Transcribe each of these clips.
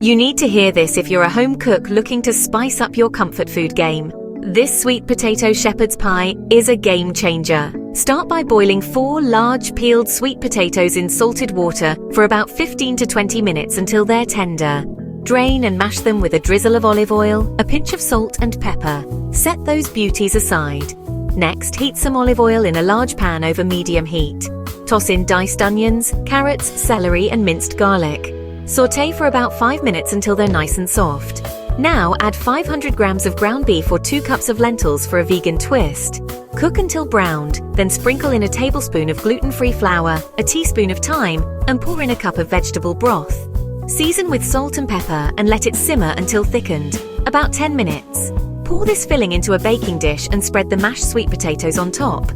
You need to hear this if you're a home cook looking to spice up your comfort food game. This sweet potato shepherd's pie is a game changer. Start by boiling 4 large peeled sweet potatoes in salted water for about 15 to 20 minutes until they're tender. Drain and mash them with a drizzle of olive oil, a pinch of salt and pepper. Set those beauties aside. Next, heat some olive oil in a large pan over medium heat. Toss in diced onions, carrots, celery and minced garlic. Sauté for about 5 minutes until they're nice and soft. Now add 500 grams of ground beef or 2 cups of lentils for a vegan twist. Cook until browned, then sprinkle in a tablespoon of gluten-free flour, a teaspoon of thyme, and pour in a cup of vegetable broth. Season with salt and pepper and let it simmer until thickened, about 10 minutes. Pour this filling into a baking dish and spread the mashed sweet potatoes on top.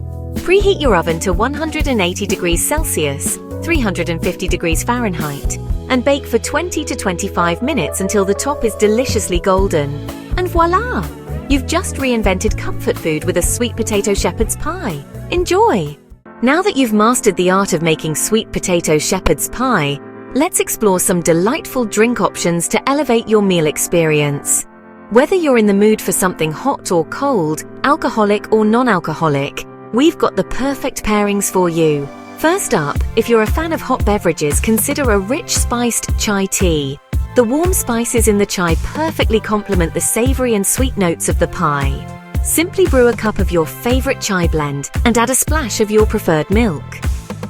Preheat your oven to 180 degrees Celsius, 350 degrees Fahrenheit, and bake for 20 to 25 minutes until the top is deliciously golden. And voila! You've just reinvented comfort food with a sweet potato shepherd's pie. Enjoy! Now that you've mastered the art of making sweet potato shepherd's pie, let's explore some delightful drink options to elevate your meal experience. Whether you're in the mood for something hot or cold, alcoholic or non-alcoholic, we've got the perfect pairings for you. First up, if you're a fan of hot beverages, consider a rich spiced chai tea. The warm spices in the chai perfectly complement the savory and sweet notes of the pie. Simply brew a cup of your favorite chai blend and add a splash of your preferred milk.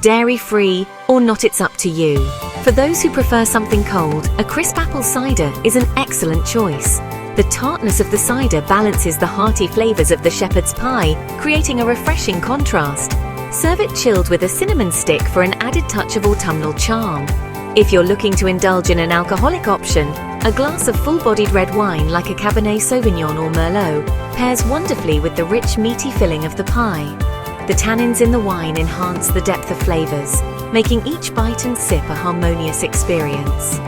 Dairy-free or not, it's up to you. For those who prefer something cold, a crisp apple cider is an excellent choice. The tartness of the cider balances the hearty flavors of the shepherd's pie, creating a refreshing contrast. Serve it chilled with a cinnamon stick for an added touch of autumnal charm. If you're looking to indulge in an alcoholic option, a glass of full-bodied red wine like a Cabernet Sauvignon or Merlot pairs wonderfully with the rich, meaty filling of the pie. The tannins in the wine enhance the depth of flavors, making each bite and sip a harmonious experience.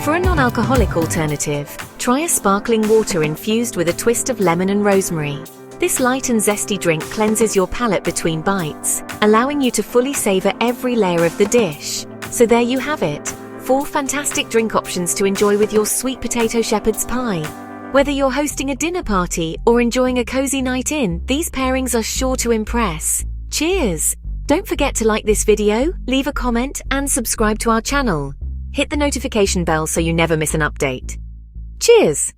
For a non-alcoholic alternative, try a sparkling water infused with a twist of lemon and rosemary. This light and zesty drink cleanses your palate between bites, allowing you to fully savor every layer of the dish. So there you have it, 4 fantastic drink options to enjoy with your sweet potato shepherd's pie. Whether you're hosting a dinner party or enjoying a cozy night in, these pairings are sure to impress. Cheers! Don't forget to like this video, leave a comment and subscribe to our channel. Hit the notification bell so you never miss an update. Cheers!